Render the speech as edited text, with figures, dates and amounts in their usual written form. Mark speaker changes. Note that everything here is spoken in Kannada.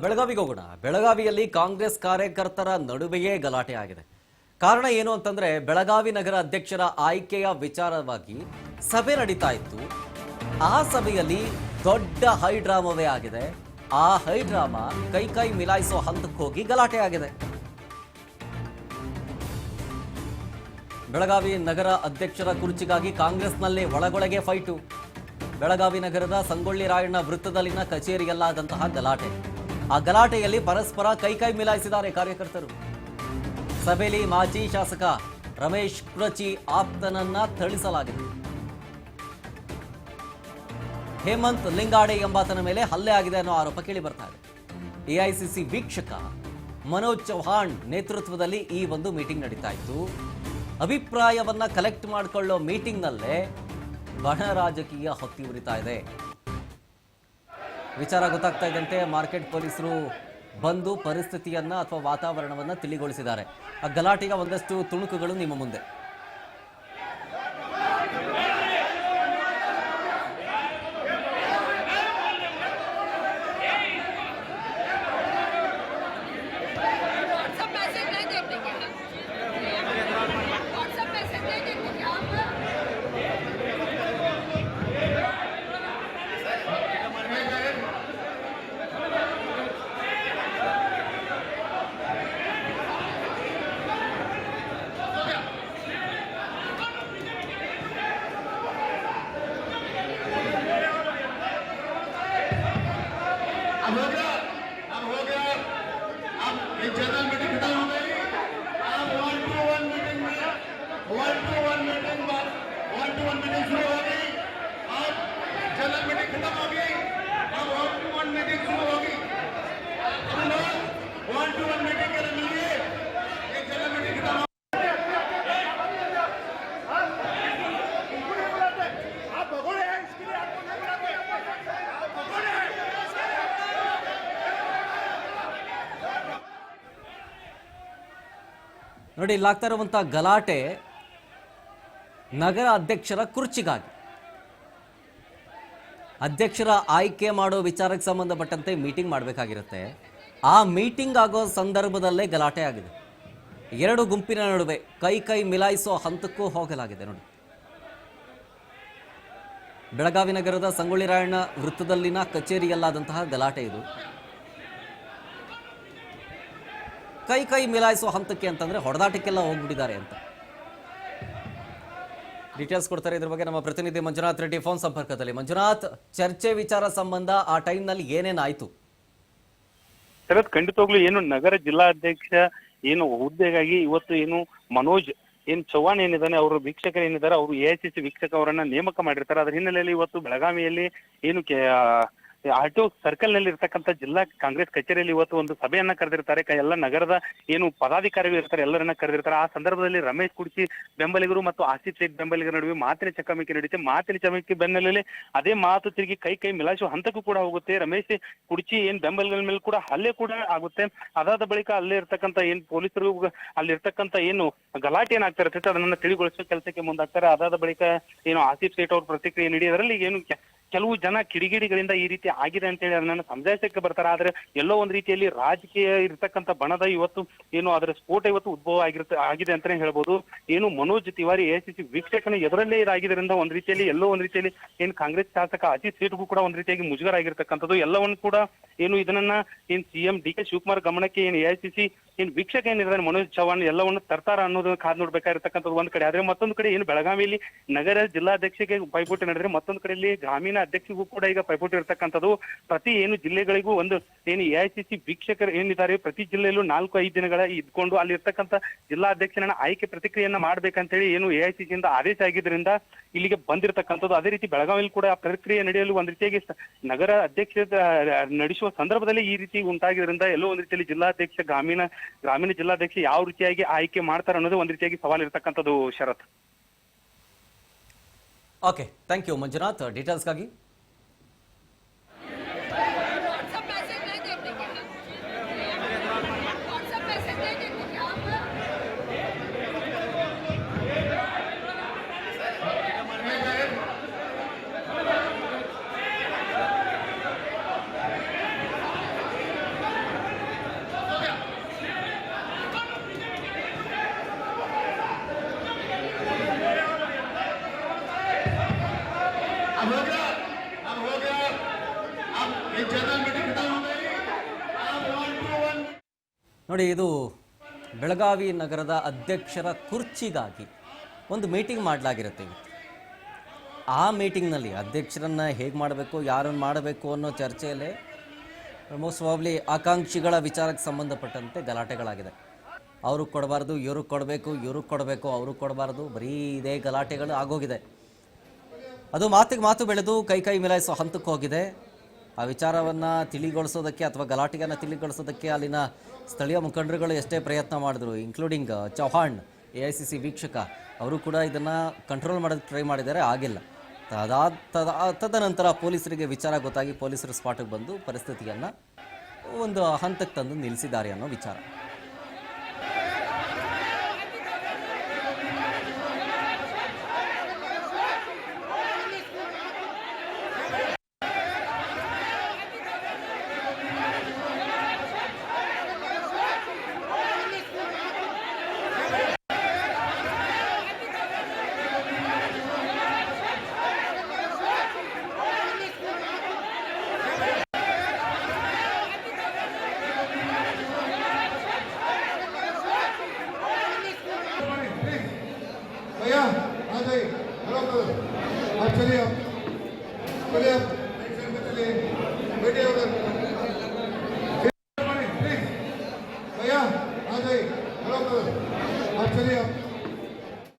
Speaker 1: ಬೆಳಗಾವಿಗೆ ಹೋಗೋಣ. ಬೆಳಗಾವಿಯಲ್ಲಿ ಕಾಂಗ್ರೆಸ್ ಕಾರ್ಯಕರ್ತರ ನಡುವೆಯೇ ಗಲಾಟೆ ಆಗಿದೆ. ಕಾರಣ ಏನು ಅಂತಂದ್ರೆ ಬೆಳಗಾವಿ ನಗರ ಅಧ್ಯಕ್ಷರ ಆಯ್ಕೆಯ ವಿಚಾರವಾಗಿ ಸಭೆ ನಡೀತಾ ಇತ್ತು. ಆ ಸಭೆಯಲ್ಲಿ ದೊಡ್ಡ ಹೈಡ್ರಾಮವೇ ಆಗಿದೆ. ಆ ಹೈಡ್ರಾಮಾ ಕೈ ಮಿಲಾಯಿಸೋ ಹಂತಕ್ಕೆ ಹೋಗಿ ಗಲಾಟೆ ಆಗಿದೆ. ಬೆಳಗಾವಿ ನಗರ ಅಧ್ಯಕ್ಷರ ಕುರ್ಚಿಗಾಗಿ ಕಾಂಗ್ರೆಸ್ನಲ್ಲಿ ಒಳಗೊಳಗೆ ಫೈಟು. ಬೆಳಗಾವಿ ನಗರದ ಸಂಗೊಳ್ಳಿ ರಾಯಣ್ಣ ವೃತ್ತದಲ್ಲಿನ ಕಚೇರಿಯಲ್ಲಾದಂತಹ ಗಲಾಟೆ. ಆ ಗಲಾಟೆಯಲ್ಲಿ ಪರಸ್ಪರ ಕೈ ಮಿಲಾಯಿಸಿದ್ದಾರೆ ಕಾರ್ಯಕರ್ತರು. ಸಭೆಯಲ್ಲಿ ಮಾಜಿ ಶಾಸಕ ರಮೇಶ್ ಕುರಚಿ ಆಪ್ತನನ್ನ ಥಳಿಸಲಾಗಿದೆ. ಹೇಮಂತ್ ಲಿಂಗಾಡೆ ಎಂಬಾತನ ಮೇಲೆ ಹಲ್ಲೆ ಆಗಿದೆ ಅನ್ನೋ ಆರೋಪ ಕೇಳಿ ಬರ್ತಾ ಇದೆ. ಎಐಸಿಸಿ ವೀಕ್ಷಕ ಮನೋಜ್ ಚೌಹಾಣ್ ನೇತೃತ್ವದಲ್ಲಿ ಈ ಒಂದು ಮೀಟಿಂಗ್ ನಡೀತಾ ಇತ್ತು. ಅಭಿಪ್ರಾಯವನ್ನ ಕಲೆಕ್ಟ್ ಮಾಡಿಕೊಳ್ಳೋ ಮೀಟಿಂಗ್ನಲ್ಲೇ ಬಣ ರಾಜಕೀಯ ಹೊತ್ತಿ ಉರಿತಾ ಇದೆ. ವಿಚಾರ ಗೊತ್ತಾಗ್ತಾ ಇದ್ದಂತೆ ಮಾರ್ಕೆಟ್ ಪೊಲೀಸರು ಬಂದು ಪರಿಸ್ಥಿತಿಯನ್ನ ಅಥವಾ ವಾತಾವರಣವನ್ನ ತಿಳಿಗೊಳಿಸಿದ್ದಾರೆ. ಆ ಗಲಾಟೆಯ ಒಂದಷ್ಟು ತುಣುಕುಗಳು ನಿಮ್ಮ ಮುಂದೆ.
Speaker 2: जनरल मीटिंग खत्म हो गई। अब 1-to-1 मीटिंग में 1-to-1 मीटिंग शुरू हो गई। अब जनरल मीटिंग खत्म हो गई। अब 1-to-1 मीटिंग शुरू होगी। अब लोग 1-to-1 मीटिंग के लिए मिलिए। ये जनरल मीटिंग खत्म
Speaker 1: ನೋಡಿ, ಇಲ್ಲಾಗ್ತಾ ಇರುವಂತಹ ಗಲಾಟೆ ನಗರ ಅಧ್ಯಕ್ಷರ ಕುರ್ಚಿಗಾಗಿ. ಅಧ್ಯಕ್ಷರ ಆಯ್ಕೆ ಮಾಡೋ ವಿಚಾರಕ್ಕೆ ಸಂಬಂಧಪಟ್ಟಂತೆ ಮೀಟಿಂಗ್ ಮಾಡಬೇಕಾಗಿರುತ್ತೆ. ಆ ಮೀಟಿಂಗ್ ಆಗೋ ಸಂದರ್ಭದಲ್ಲೇ ಗಲಾಟೆ ಆಗಿದೆ. ಎರಡು ಗುಂಪಿನ ನಡುವೆ ಕೈ ಮಿಲಾಯಿಸೋ ಹಂತಕ್ಕೂ ಹೋಗಲಾಗಿದೆ. ನೋಡಿ, ಬೆಳಗಾವಿ ನಗರದ ಸಂಗೊಳ್ಳಿ ರಾಯಣ್ಣ ವೃತ್ತದಲ್ಲಿನ ಕಚೇರಿಯಲ್ಲಾದಂತಹ ಗಲಾಟೆ ಇದು. ಕೈ ಮಿಲಾಯಿಸುವ ಹಂತಕ್ಕೆ ಅಂತಂದ್ರೆ ಹೊಡೆದಾಟಕ್ಕೆಲ್ಲ ಹೋಗ್ಬಿಟ್ಟಿದ್ದಾರೆ ಅಂತ ಡೀಟೇಲ್ಸ್ ಕೊಡ್ತಾರೆ. ಇದ್ರ ಬಗ್ಗೆ ನಮ್ಮ ಪ್ರತಿನಿಧಿ ಮಂಜುನಾಥ್ ರೆಡ್ಡಿ ಫೋನ್ ಸಂಪರ್ಕದಲ್ಲಿ. ಮಂಜುನಾಥ್, ಚರ್ಚೆ ವಿಚಾರ ಸಂಬಂಧ ಆ ಟೈಮ್ನಲ್ಲಿ ಏನೇನಾಯ್ತು?
Speaker 3: ಶರತ್, ಖಂಡಿತವಾಗ್ಲೂ ಏನು ನಗರ ಜಿಲ್ಲಾಧ್ಯಕ್ಷ ಏನು ಹುದ್ದೆಗಾಗಿ ಇವತ್ತು ಏನು ಮನೋಜ್ ಚೌಹಾಣ್ ಏನಿದ್ದಾನೆ, ಅವರು ವೀಕ್ಷಕರು ಏನಿದ್ದಾರೆ, ಅವರು ಎಐಸಿಸಿ ವೀಕ್ಷಕ ಅವರನ್ನ ನೇಮಕ ಮಾಡಿರ್ತಾರೆ. ಅದರ ಹಿನ್ನೆಲೆಯಲ್ಲಿ ಇವತ್ತು ಬೆಳಗಾವಿಯಲ್ಲಿ ಏನು ಆಟೋ ಸರ್ಕಲ್ ನಲ್ಲಿ ಇರ್ತಕ್ಕಂಥ ಜಿಲ್ಲಾ ಕಾಂಗ್ರೆಸ್ ಕಚೇರಿಯಲ್ಲಿ ಇವತ್ತು ಒಂದು ಸಭೆಯನ್ನ ಕರೆದಿರ್ತಾರೆ. ಎಲ್ಲ ನಗರದ ಏನು ಪದಾಧಿಕಾರಿಗಳು ಇರ್ತಾರೆ ಎಲ್ಲರನ್ನ ಕರೆದಿರ್ತಾರೆ. ಆ ಸಂದರ್ಭದಲ್ಲಿ ರಮೇಶ್ ಕುರ್ಚಿ ಬೆಂಬಲಿಗರು ಮತ್ತು ಆಸಿಫ್ ಶೇಖ್ ಬೆಂಬಲಿಗರ ನಡುವೆ ಮಾತಿನ ಚಕಮಕಿ ನಡೀತೆ. ಮಾತಿನ ಚಕಮಕಿ ಬೆನ್ನಲ್ಲೇ ಅದೇ ಮಾತು ತಿರುಗಿ ಕೈ ಮಿಲಾಯಿಸುವ ಹಂತಕ್ಕೂ ಕೂಡ ಹೋಗುತ್ತೆ. ರಮೇಶ್ ಕುರ್ಚಿ ಬೆಂಬಲಿಗರ ಮೇಲೆ ಕೂಡ ಹಲ್ಲೆ ಕೂಡ ಆಗುತ್ತೆ. ಅದಾದ ಬಳಿಕ ಅಲ್ಲೇ ಇರ್ತಕ್ಕಂಥ ಪೊಲೀಸರು ಅಲ್ಲಿರ್ತಕ್ಕಂಥ ಗಲಾಟೆ ಏನಾಗ್ತಾ ಇರ್ತೈತೆ ಅದನ್ನ ತಿಳಿಗೊಳಿಸುವ ಕೆಲಸಕ್ಕೆ ಮುಂದಾಗ್ತಾರೆ. ಅದಾದ ಬಳಿಕ ಆಸಿಫ್ ಶೇಖ್ ಅವ್ರ ಪ್ರತಿಕ್ರಿಯೆ ನೀಡಿದ್ರಲ್ಲಿ ಕೆಲವು ಜನ ಕಿಡಿಗಿಡಿಗಳಿಂದ ಈ ರೀತಿ ಆಗಿದೆ ಅಂತೇಳಿ ಅದನ್ನ ಸಮಜಾಯಿಸಕ್ಕೆ ಬರ್ತಾರೆ. ಆದ್ರೆ ಎಲ್ಲೋ ಒಂದ್ ರೀತಿಯಲ್ಲಿ ರಾಜಕೀಯ ಇರ್ತಕ್ಕಂಥ ಬಣದ ಇವತ್ತು ಅದರ ಸ್ಫೋಟ ಇವತ್ತು ಉದ್ಭವ ಆಗಿದೆ ಅಂತಾನೆ ಹೇಳ್ಬೋದು. ಮನೋಜ್ ತಿವಾರಿ ಎಐಸಿಸಿ ವೀಕ್ಷಕನ ಎದುರಲ್ಲೇ ಇದಾಗಿದ್ದರಿಂದ ಒಂದ್ ರೀತಿಯಲ್ಲಿ ಎಲ್ಲೋ ಒಂದ್ ರೀತಿಯಲ್ಲಿ ಕಾಂಗ್ರೆಸ್ ಶಾಸಕ ಅಜಿತ್ ಸೇಠ್ಗೂ ಕೂಡ ಒಂದ್ ರೀತಿಯಾಗಿ ಮುಜುಗರ ಆಗಿರ್ತಕ್ಕಂಥದ್ದು. ಎಲ್ಲವನ್ನು ಕೂಡ ಇದನ್ನ ಸಿಎಂ ಡಿ ಕೆ ಶಿವಕುಮಾರ್ ಗಮನಕ್ಕೆ ಎಐಸಿಸಿ ವೀಕ್ಷಕ ಏನಿದ್ದಾರೆ ಮನೋಜ್ ಚೌಹಾಣ್ ಎಲ್ಲವನ್ನು ತರ್ತಾರ ಅನ್ನೋದನ್ನ ಕಾದ್ ನೋಡ್ಬೇಕಾಗಿರ್ತಕ್ಕಂಥದ್ದು ಒಂದ್ ಕಡೆ. ಆದ್ರೆ ಮತ್ತೊಂದು ಕಡೆ ಬೆಳಗಾವಿಯಲ್ಲಿ ನಗರ ಜಿಲ್ಲಾಧ್ಯಕ್ಷಗೆ ಪೈಪೋಟಿ ನಡೆದ್ರೆ ಮತ್ತೊಂದು ಕಡೆಯಲ್ಲಿ ಗ್ರಾಮೀಣ ಅಧ್ಯಕ್ಷಗೂ ಕೂಡ ಈಗ ಪೈಪೋಟಿ ಇರ್ತಕ್ಕಂಥದ್ದು. ಪ್ರತಿ ಜಿಲ್ಲೆಗಳಿಗೂ ಒಂದು ಎಐಸಿಸಿ ವೀಕ್ಷಕರು ಏನಿದ್ದಾರೆ ಪ್ರತಿ ಜಿಲ್ಲೆಯಲ್ಲೂ 4-5 ದಿನಗಳ ಇದ್ಕೊಂಡು ಅಲ್ಲಿ ಇರ್ತಕ್ಕಂಥ ಜಿಲ್ಲಾಧ್ಯಕ್ಷನ ಆಯ್ಕೆ ಪ್ರತಿಕ್ರಿಯೆಯನ್ನ ಮಾಡ್ಬೇಕಂತೇಳಿ ಎಐಸಿಸಿಯಿಂದ ಆದೇಶ ಆಗಿದ್ರಿಂದ ಇಲ್ಲಿಗೆ ಬಂದಿರತಕ್ಕಂಥದ್ದು. ಅದೇ ರೀತಿ ಬೆಳಗಾವಿಯಲ್ಲಿ ಕೂಡ ಆ ಪ್ರಕ್ರಿಯೆ ನಡೆಯಲು ಒಂದ್ ರೀತಿಯಾಗಿ ನಗರ ಅಧ್ಯಕ್ಷ ನಡೆಸುವ ಸಂದರ್ಭದಲ್ಲಿ ಈ ರೀತಿ ಉಂಟಾಗಿದ್ರಿಂದ ಎಲ್ಲೋ ಒಂದ್ ರೀತಿಯಲ್ಲಿ ಜಿಲ್ಲಾಧ್ಯಕ್ಷ ಗ್ರಾಮೀಣ ಜಿಲ್ಲಾಧ್ಯಕ್ಷ ಯಾವ ರೀತಿಯಾಗಿ ಆಯ್ಕೆ ಮಾಡ್ತಾರೆ ಅನ್ನೋದು ಒಂದ್ ರೀತಿಯಾಗಿ ಸವಾಲ್ ಇರ್ತಕ್ಕಂಥದ್ದು. ಶರತ್,
Speaker 1: ಓಕೆ, ಥ್ಯಾಂಕ್ ಯು ಮಂಜುನಾಥ್ ಡೀಟೇಲ್ಸ್ಗಾಗಿ. ನೋಡಿ, ಇದು ಬೆಳಗಾವಿ ನಗರದ ಅಧ್ಯಕ್ಷರ ಕುರ್ಚಿಗಾಗಿ ಒಂದು ಮೀಟಿಂಗ್ ಮಾಡಲಾಗಿರುತ್ತೆ ಇವತ್ತು. ಆ ಮೀಟಿಂಗ್ನಲ್ಲಿ ಅಧ್ಯಕ್ಷರನ್ನ ಹೇಗೆ ಮಾಡಬೇಕು, ಯಾರನ್ನು ಮಾಡಬೇಕು ಅನ್ನೋ ಚರ್ಚೆಯಲ್ಲೇ ಮೋಸ್ಟ್ ಪ್ರಾಬಬ್ಲಿ ಆಕಾಂಕ್ಷಿಗಳ ವಿಚಾರಕ್ಕೆ ಸಂಬಂಧಪಟ್ಟಂತೆ ಗಲಾಟೆಗಳಾಗಿದೆ. ಅವರು ಕೊಡಬಾರ್ದು, ಇವ್ರಿಗೆ ಕೊಡಬೇಕು, ಇವ್ರಿಗೆ ಕೊಡಬೇಕು, ಅವರು ಕೊಡಬಾರ್ದು, ಬರೀ ಇದೇ ಗಲಾಟೆಗಳು ಆಗೋಗಿದೆ. ಅದು ಮಾತಿಗೆ ಮಾತು ಬೆಳೆದು ಕೈ ಮಿಲಾಯಿಸೋ ಹಂತಕ್ಕೆ ಹೋಗಿದೆ. ಆ ವಿಚಾರವನ್ನು ತಿಳಿಗೊಳಿಸೋದಕ್ಕೆ ಅಥವಾ ಗಲಾಟೆಯನ್ನು ತಿಳಿಗೊಳಿಸೋದಕ್ಕೆ ಅಲ್ಲಿನ ಸ್ಥಳೀಯ ಮುಖಂಡರುಗಳು ಎಷ್ಟೇ ಪ್ರಯತ್ನ ಮಾಡಿದ್ರು, ಇನ್ಕ್ಲೂಡಿಂಗ್ ಚೌಹಾಣ್ AICC ವೀಕ್ಷಕ, ಅವರು ಕೂಡ ಇದನ್ನು ಕಂಟ್ರೋಲ್ ಮಾಡೋದಕ್ಕೆ ಟ್ರೈ ಮಾಡಿದ್ದಾರೆ, ಆಗಿಲ್ಲ. ತದನಂತರ ಪೊಲೀಸರಿಗೆ ವಿಚಾರ ಗೊತ್ತಾಗಿ ಪೊಲೀಸರು ಸ್ಪಾಟಿಗೆ ಬಂದು ಪರಿಸ್ಥಿತಿಯನ್ನು ಒಂದು ಹಂತಕ್ಕೆ ತಂದು ನಿಲ್ಲಿಸಿದ್ದಾರೆ ಅನ್ನೋ ವಿಚಾರ.
Speaker 2: भैया आ जाइए, हेलो आप चलिए आप